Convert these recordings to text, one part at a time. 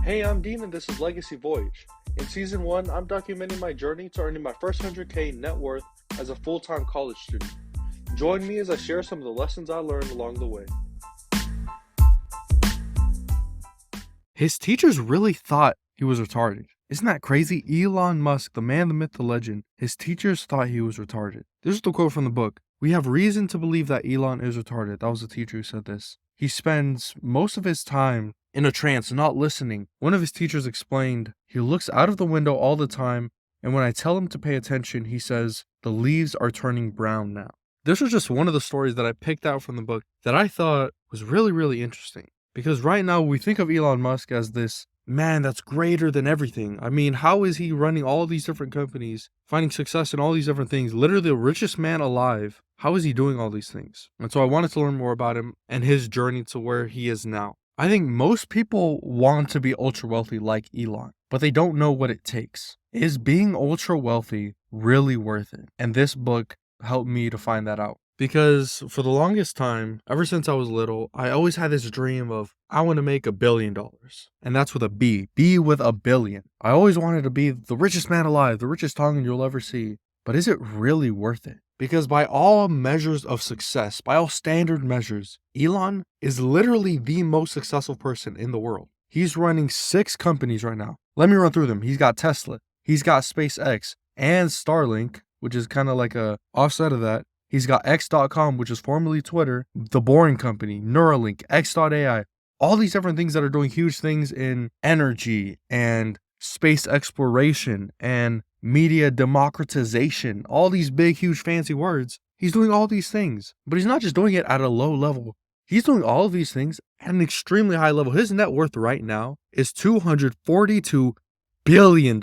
Hey, I'm Dean and this is Legacy Voyage. In Season 1, I'm documenting my journey to earning my first 100K net worth as a full-time college student. Join me as I share some of the lessons I learned along the way. His teachers really thought he was retarded. Isn't that crazy? Elon Musk, the man, the myth, the legend, his teachers thought he was retarded. This is the quote from the book. "We have reason to believe that Elon is retarded." That was the teacher who said this. He spends most of his time in a trance, not listening. One of his teachers explained, he looks out of the window all the time, and when I tell him to pay attention, he says, the leaves are turning brown now. This was just one of the stories that I picked out from the book that I thought was really, really interesting. Because right now we think of Elon Musk as this man that's greater than everything. I mean, how is he running all these different companies, finding success in all these different things, literally the richest man alive? How is he doing all these things? And so I wanted to learn more about him and his journey to where he is now. I think most people want to be ultra wealthy like Elon, but they don't know what it takes. Is being ultra wealthy really worth it? And this book helped me to find that out. Because for the longest time, ever since I was little, I always had this dream of, I want to make $1 billion. And that's with a B. B with a billion. I always wanted to be the richest man alive, the richest tongue you'll ever see. But is it really worth it? Because by all measures of success, by all standard measures, Elon is literally the most successful person in the world. He's running 6 companies right now. Let me run through them. He's got Tesla. He's got SpaceX and Starlink, which is kind of like a offset of that. He's got X.com, which is formerly Twitter, The Boring Company, Neuralink, X.ai, all these different things that are doing huge things in energy and space exploration and media democratization, all these big, huge, fancy words. He's doing all these things, but he's not just doing it at a low level. He's doing all of these things at an extremely high level. His net worth right now is $242 billion.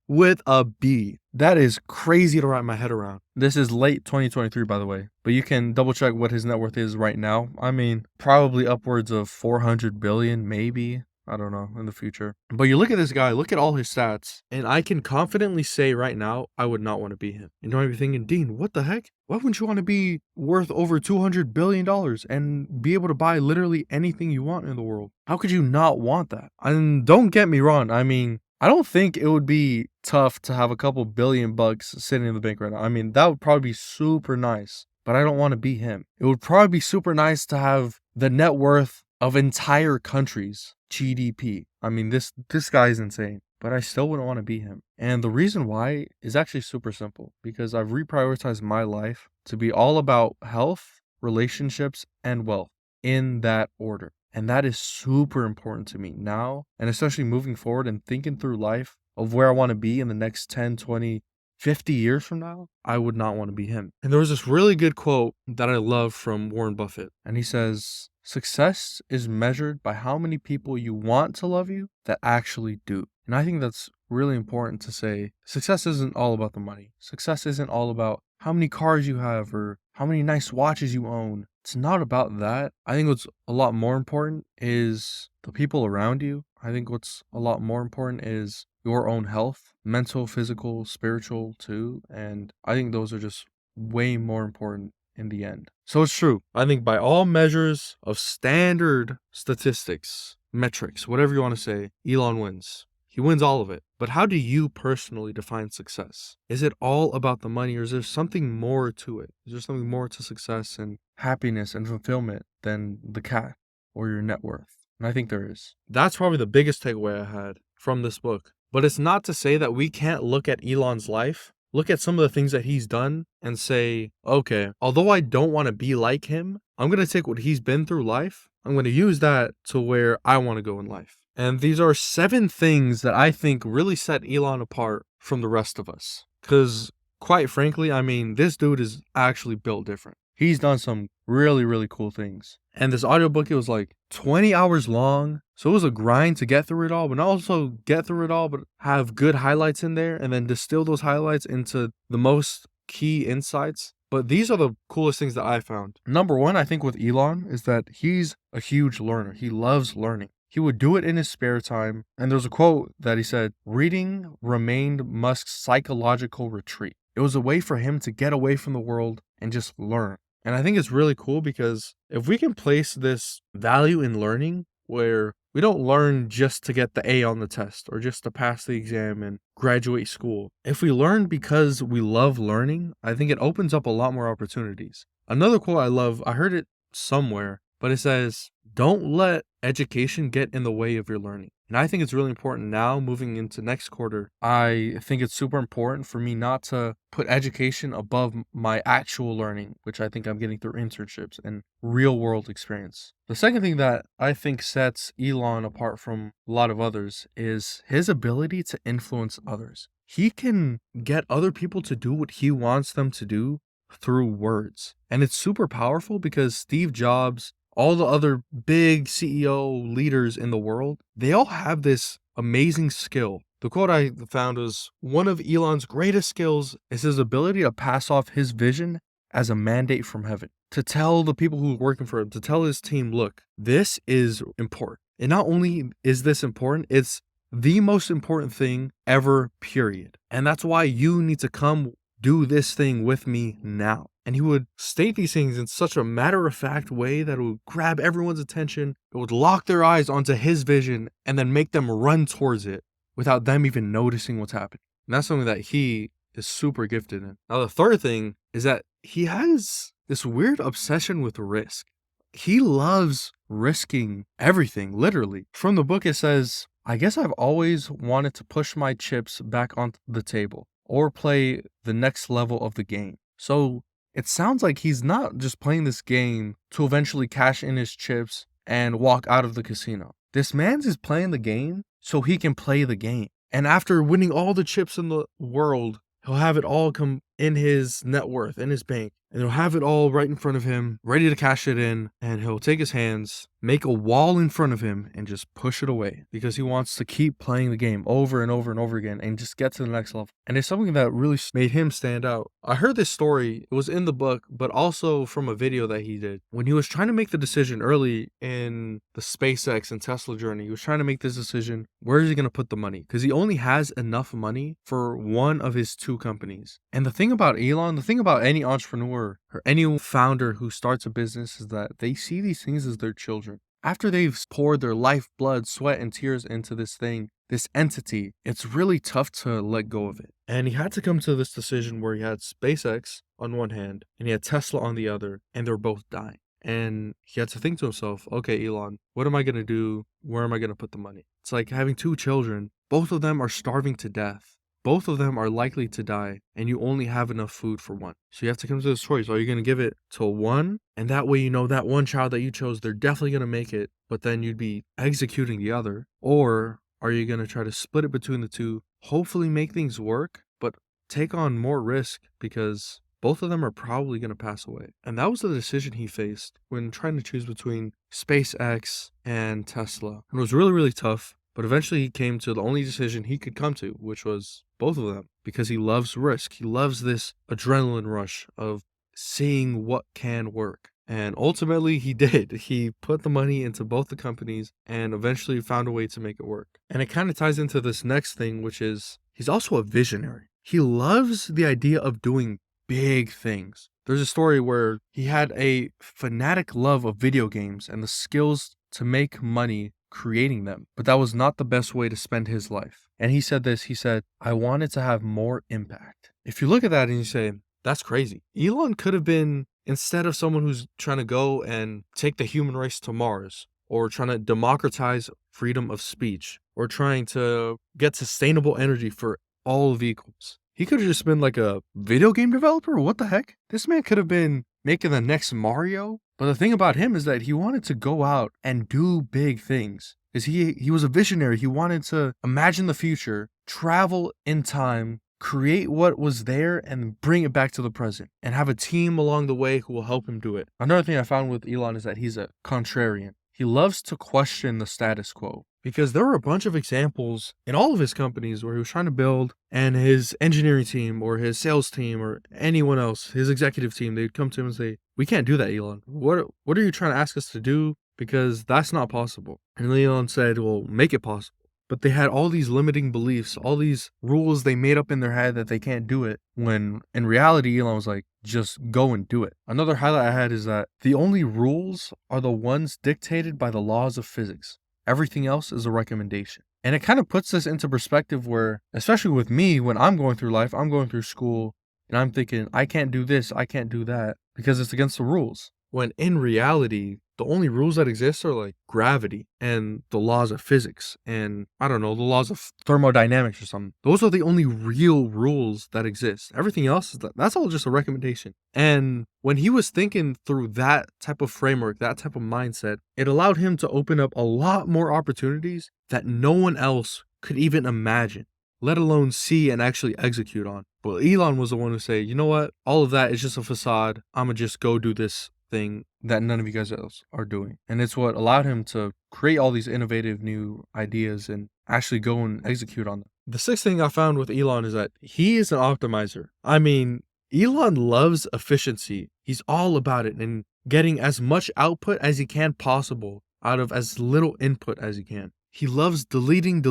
With a B. That is crazy to wrap my head around. This is late 2023, by the way, but you can double check what his net worth is right now. I mean, probably upwards of 400 billion, maybe. I don't know, in the future. But you look at this guy, look at all his stats, and I can confidently say right now, I would not want to be him. And you might be thinking, Dean, what the heck? Why wouldn't you want to be worth over $200 billion and be able to buy literally anything you want in the world? How could you not want that? And don't get me wrong, I mean, I don't think it would be tough to have a couple $1 billion sitting in the bank right now. I mean, that would probably be super nice, but I don't want to be him. It would probably be super nice to have the net worth of entire countries' GDP. I mean, this guy is insane, but I still wouldn't want to be him. And the reason why is actually super simple, because I've reprioritized my life to be all about health, relationships, and wealth in that order. And that is super important to me now, and especially moving forward and thinking through life of where I want to be in the next 10, 20, 50 years from now. I would not want to be him. And there was this really good quote that I love from Warren Buffett. And he says, success is measured by how many people you want to love you that actually do. And I think that's really important to say. Success isn't all about the money. Success isn't all about how many cars you have or how many nice watches you own. It's not about that. I think what's a lot more important is the people around you. I think what's a lot more important is your own health, mental, physical, spiritual too. And I think those are just way more important in the end. So it's true. I think by all measures of standard statistics, metrics, whatever you want to say, Elon wins. He wins all of it. But how do you personally define success? Is it all about the money, or is there something more to it? Is there something more to success and happiness and fulfillment than the cash or your net worth? And I think there is. That's probably the biggest takeaway I had from this book. But it's not to say that we can't look at Elon's life, look at some of the things that he's done and say, okay, although I don't want to be like him, I'm going to take what he's been through life. I'm going to use that to where I want to go in life. And these are 7 things that I think really set Elon apart from the rest of us. Because quite frankly, I mean, this dude is actually built different. He's done some really, really cool things. And this audiobook, it was like 20 hours long. So it was a grind to get through it all, but not also get through it all, but have good highlights in there and then distill those highlights into the most key insights. But these are the coolest things that I found. Number 1, I think with Elon is that he's a huge learner. He loves learning. He would do it in his spare time. And there's a quote that he said, reading remained Musk's psychological retreat. It was a way for him to get away from the world and just learn. And I think it's really cool because if we can place this value in learning where we don't learn just to get the A on the test or just to pass the exam and graduate school. If we learn because we love learning, I think it opens up a lot more opportunities. Another quote I love, I heard it somewhere, but it says, don't let education get in the way of your learning. And I think it's really important now moving into next quarter. I think it's super important for me not to put education above my actual learning, which I think I'm getting through internships and real world experience. The second thing that I think sets Elon apart from a lot of others is his ability to influence others. He can get other people to do what he wants them to do through words. And it's super powerful because Steve Jobs, all the other big CEO leaders in the world, they all have this amazing skill. The quote I found was, one of Elon's greatest skills is his ability to pass off his vision as a mandate from heaven. To tell the people who are working for him, to tell his team, look, this is important. And not only is this important, it's the most important thing ever, period. And that's why you need to come do this thing with me now. And he would state these things in such a matter-of-fact way that it would grab everyone's attention. It would lock their eyes onto his vision and then make them run towards it without them even noticing what's happening. And that's something that he is super gifted in. Now, the third thing is that he has this weird obsession with risk. He loves risking everything, literally. From the book, it says, I guess I've always wanted to push my chips back onto the table or play the next level of the game. So it sounds like he's not just playing this game to eventually cash in his chips and walk out of the casino. This man's is playing the game so he can play the game. And after winning all the chips in the world, he'll have it all come in his net worth, in his bank. And he'll have it all right in front of him, ready to cash it in. And he'll take his hands, make a wall in front of him, and just push it away. Because he wants to keep playing the game over and over and over again and just get to the next level. And it's something that really made him stand out. I heard this story, it was in the book, but also from a video that he did. When he was trying to make the decision early in the SpaceX and Tesla journey, he was trying to make this decision, where is he going to put the money? Because he only has enough money for one of his two companies. And the thing about Elon, the thing about any entrepreneur or any founder who starts a business is that they see these things as their children. After they've poured their life, blood, sweat, and tears into this thing, this entity, it's really tough to let go of it. And he had to come to this decision where he had SpaceX on one hand and he had Tesla on the other, and they're both dying. And he had to think to himself, okay, Elon, what am I going to do? Where am I going to put the money? It's like having two children. Both of them are starving to death. Both of them are likely to die, and you only have enough food for one. So you have to come to this choice. Are you going to give it to one? And that way, you know, that one child that you chose, they're definitely going to make it, but then you'd be executing the other. Or are you going to try to split it between the two, hopefully make things work, but take on more risk because both of them are probably going to pass away. And that was the decision he faced when trying to choose between SpaceX and Tesla. And it was really, really tough. But eventually he came to the only decision he could come to, which was both of them, because he loves risk. He loves this adrenaline rush of seeing what can work. And ultimately he did. He put the money into both the companies and eventually found a way to make it work. And it kind of ties into this next thing, which is he's also a visionary. He loves the idea of doing big things. There's a story where he had a fanatic love of video games and the skills to make money creating them, but that was not the best way to spend his life. And he said this, he said, I wanted to have more impact. If you look at that and you say, that's crazy. Elon could have been, instead of someone who's trying to go and take the human race to Mars, or trying to democratize freedom of speech, or trying to get sustainable energy for all vehicles, he could have just been like a video game developer. What the heck? This man could have been making the next Mario. But the thing about him is that he wanted to go out and do big things. Because he was a visionary. He wanted to imagine the future, travel in time, create what was there, and bring it back to the present. And have a team along the way who will help him do it. Another thing I found with Elon is that he's a contrarian. He loves to question the status quo. Because there were a bunch of examples in all of his companies where he was trying to build, and his engineering team or his sales team or anyone else, his executive team, they'd come to him and say, we can't do that, Elon. What are you trying to ask us to do? Because that's not possible. And Elon said, well, make it possible. but they had all these limiting beliefs, all these rules they made up in their head that they can't do it, when in reality, Elon was like, just go and do it. Another highlight I had is that the only rules are the ones dictated by the laws of physics. Everything else is a recommendation. And it kind of puts this into perspective where, especially with me, when I'm going through life, I'm going through school, and I'm thinking, I can't do this, I can't do that, because it's against the rules. When in reality, the only rules that exist are like gravity and the laws of physics and, I don't know, the laws of thermodynamics or something. Those are the only real rules that exist. Everything else, that's all just a recommendation. And when he was thinking through that type of framework, that type of mindset, it allowed him to open up a lot more opportunities that no one else could even imagine, let alone see and actually execute on. But Elon was the one who say, you know what? All of that is just a facade. I'm going to just go do this thing that none of you guys else are doing. And it's what allowed him to create all these innovative new ideas and actually go and execute on them. The sixth thing I found with Elon is that he is an optimizer. I mean, Elon loves efficiency. He's all about it and getting as much output as he can possible out of as little input as he can. He loves deleting.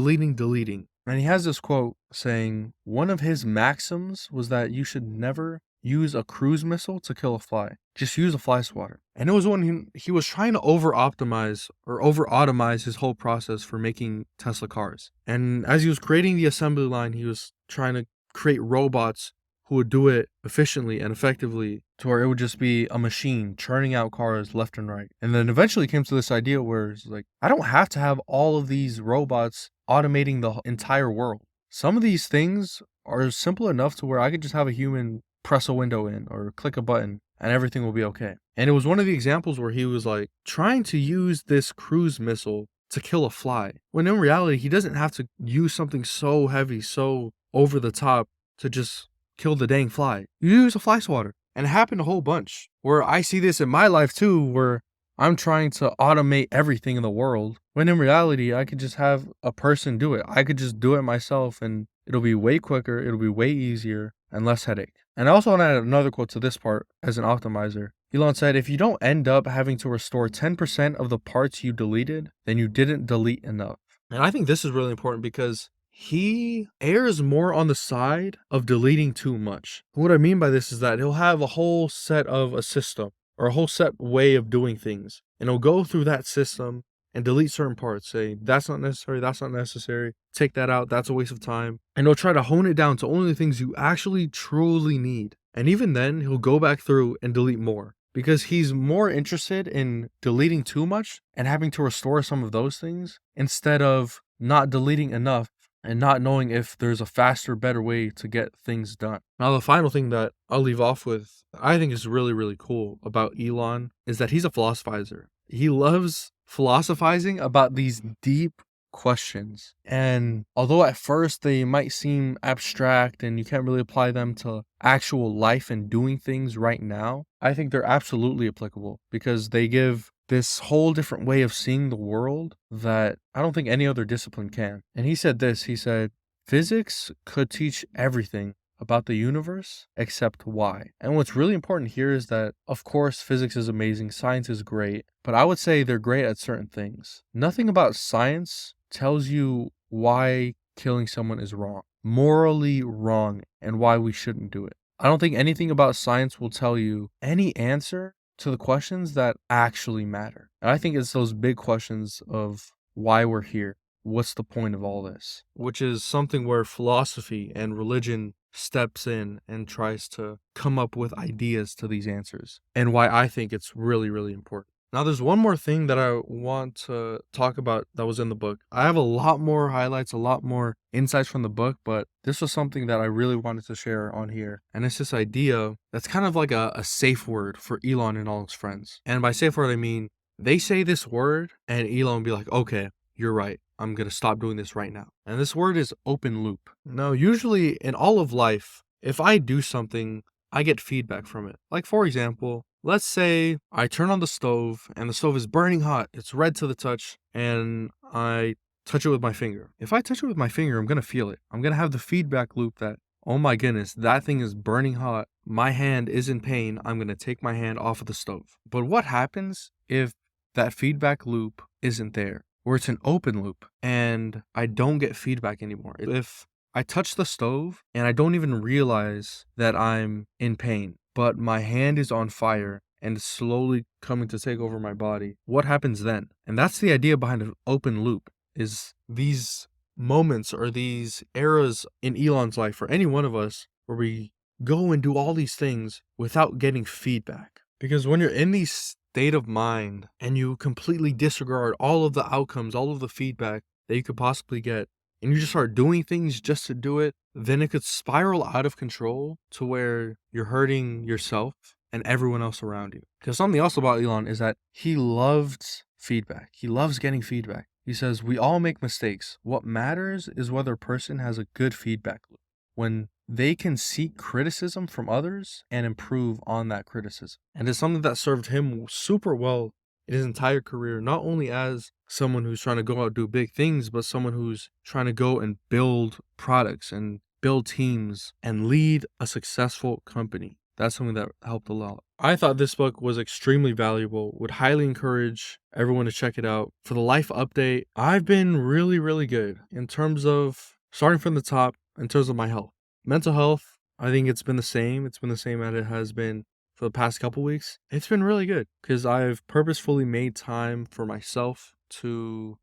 And he has this quote saying one of his maxims was that you should never use a cruise missile to kill a fly. Just use a fly swatter. And it was when he was trying to over-optimize or over-automize his whole process for making Tesla cars. And as he was creating the assembly line, he was trying to create robots who would do it efficiently and effectively to where it would just be a machine churning out cars left and right. And then eventually came to this idea where it's like, I don't have to have all of these robots automating the entire world. Some of these things are simple enough to where I could just have a human press a window in or click a button and everything will be okay. And it was one of the examples where he was like trying to use this cruise missile to kill a fly, when in reality, he doesn't have to use something so heavy, so over the top to just kill the dang fly. You use a fly swatter. And it happened a whole bunch where I see this in my life too, where I'm trying to automate everything in the world, when in reality, I could just have a person do it. I could just do it myself and it'll be way quicker, it'll be way easier and less headache. And I also want to add another quote to this part as an optimizer. Elon said, if you don't end up having to restore 10% of the parts you deleted, then you didn't delete enough. And I think this is really important because he errs more on the side of deleting too much. What I mean by this is that he'll have a whole set of a system or a whole set way of doing things. And he'll go through that system and delete certain parts, say, that's not necessary, take that out, that's a waste of time. And he'll try to hone it down to only the things you actually truly need. And even then, he'll go back through and delete more because he's more interested in deleting too much and having to restore some of those things instead of not deleting enough and not knowing if there's a faster, better way to get things done. Now, the final thing that I'll leave off with, I think is really, really cool about Elon is that he's a philosophizer. He loves philosophizing about these deep questions. And although at first they might seem abstract and you can't really apply them to actual life and doing things right now, I think they're absolutely applicable because they give this whole different way of seeing the world that I don't think any other discipline can. And he said this, he said, physics could teach everything about the universe except why. And what's really important here is that, of course, physics is amazing, science is great, but I would say they're great at certain things. Nothing about science tells you why killing someone is wrong, morally wrong, and why we shouldn't do it. I don't think anything about science will tell you any answer to the questions that actually matter. And I think it's those big questions of why we're here. What's the point of all this? Which is something where philosophy and religion steps in and tries to come up with ideas to these answers, and why I think it's really, really important. Now, there's one more thing that I want to talk about that was in the book. I have a lot more highlights, a lot more insights from the book, but this was something that I really wanted to share on here. And it's this idea that's kind of like a safe word for Elon and all his friends. And by safe word, I mean, they say this word and Elon will be like, okay, you're right. I'm going to stop doing this right now. And this word is open loop. Now, usually in all of life, if I do something, I get feedback from it. Like, for example, let's say I turn on the stove and the stove is burning hot. It's red to the touch and I touch it with my finger. If I touch it with my finger, I'm going to feel it. I'm going to have the feedback loop that, oh my goodness, that thing is burning hot. My hand is in pain. I'm going to take my hand off of the stove. But what happens if that feedback loop isn't there? where it's an open loop and I don't get feedback anymore. If I touch the stove and I don't even realize that I'm in pain, but my hand is on fire and it's slowly coming to take over my body, what happens then? And that's the idea behind an open loop, is these moments or these eras in Elon's life, or any one of us, where we go and do all these things without getting feedback. Because when you're in these state of mind and you completely disregard all of the outcomes, all of the feedback that you could possibly get, and you just start doing things just to do it, then it could spiral out of control to where you're hurting yourself and everyone else around you. Because something else about Elon is that he loves feedback. He loves getting feedback. He says, we all make mistakes. What matters is whether a person has a good feedback loop, when they can seek criticism from others and improve on that criticism. And it's something that served him super well in his entire career, not only as someone who's trying to go out and do big things, but someone who's trying to go and build products and build teams and lead a successful company. That's something that helped a lot. I thought this book was extremely valuable. Would highly encourage everyone to check it out. For the life update, I've been really, really good in terms of starting from the top, in terms of my health. Mental health, I think it's been the same. It's been the same as it has been for the past couple weeks. It's been really good because I've purposefully made time for myself to,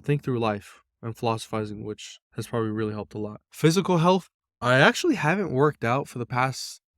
think through life and philosophizing, which has probably really helped a lot. Physical health, I actually haven't worked out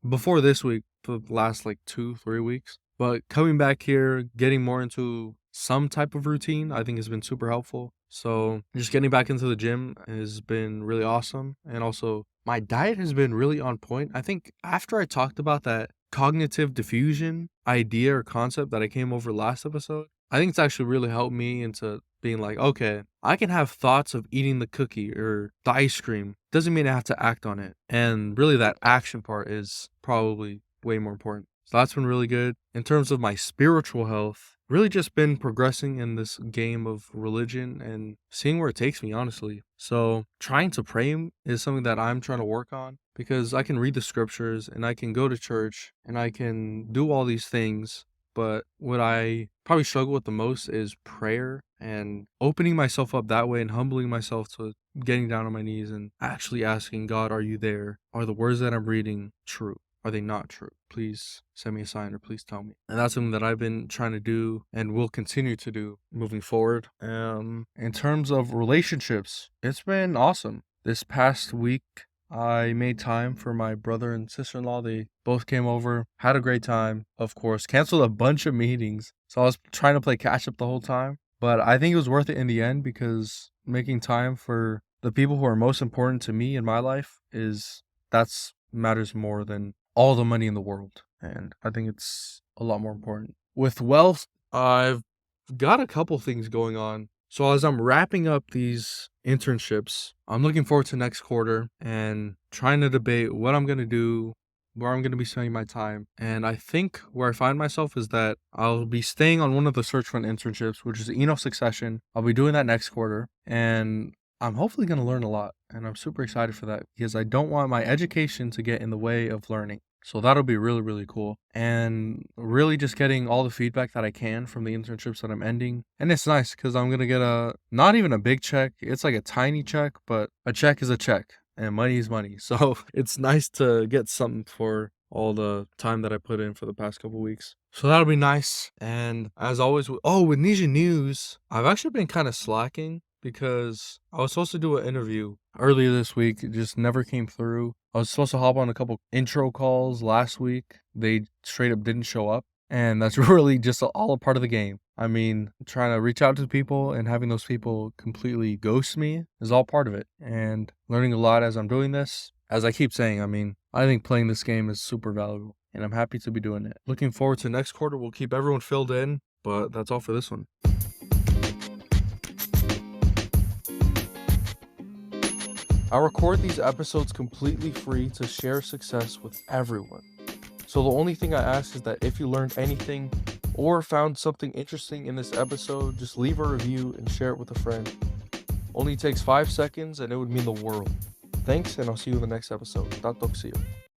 before this week, for the last 2-3 weeks. But coming back here, getting more into some type of routine, I think has been super helpful. So just getting back into the gym has been really awesome. And also my diet has been really on point. I think after I talked about that cognitive diffusion idea or concept that I came over last episode, I think it's actually really helped me into being like, okay, I can have thoughts of eating the cookie or the ice cream. Doesn't mean I have to act on it. And really that action part is probably way more important. So that's been really good. In terms of my spiritual health, really just been progressing in this game of religion and seeing where it takes me, honestly. So trying to pray is something that I'm trying to work on, because I can read the scriptures and I can go to church and I can do all these things. But what I probably struggle with the most is prayer and opening myself up that way and humbling myself to getting down on my knees and actually asking God, are you there? Are the words that I'm reading true? Are they not true? Please send me a sign or please tell me. And that's something that I've been trying to do and will continue to do moving forward. In terms of relationships, it's been awesome. This past week, I made time for my brother and sister-in-law. They both came over, had a great time, of course, canceled a bunch of meetings. So I was trying to play catch up the whole time. But I think it was worth it in the end, because making time for the people who are most important to me in my life that's matters more than all the money in the world. And I think it's a lot more important. With wealth, I've got a couple things going on. So as I'm wrapping up these internships, I'm looking forward to next quarter and trying to debate what I'm going to do, where I'm going to be spending my time. And I think where I find myself is that I'll be staying on one of the search fund internships, which is Succession. I'll be doing that next quarter, and I'm hopefully going to learn a lot. And I'm super excited for that, because I don't want my education to get in the way of learning. So that'll be really, really cool. And really just getting all the feedback that I can from the internships that I'm ending. And it's nice because I'm going to get not even a big check. It's like a tiny check, but a check is a check and money is money. So it's nice to get something for all the time that I put in for the past couple weeks. So that'll be nice. And as always, with Ninja News, I've actually been kind of slacking, because I was supposed to do an interview earlier this week. It just never came through. I was supposed to hop on a couple intro calls last week. They straight up didn't show up. And that's really just all a part of the game. I mean, trying to reach out to people and having those people completely ghost me is all part of it. And learning a lot as I'm doing this. As I keep saying, I think playing this game is super valuable. And I'm happy to be doing it. Looking forward to next quarter. We'll keep everyone filled in. But that's all for this one. I record these episodes completely free to share success with everyone. So the only thing I ask is that if you learned anything or found something interesting in this episode, just leave a review and share it with a friend. Only takes 5 seconds and it would mean the world. Thanks, and I'll see you in the next episode. Tatok, see you.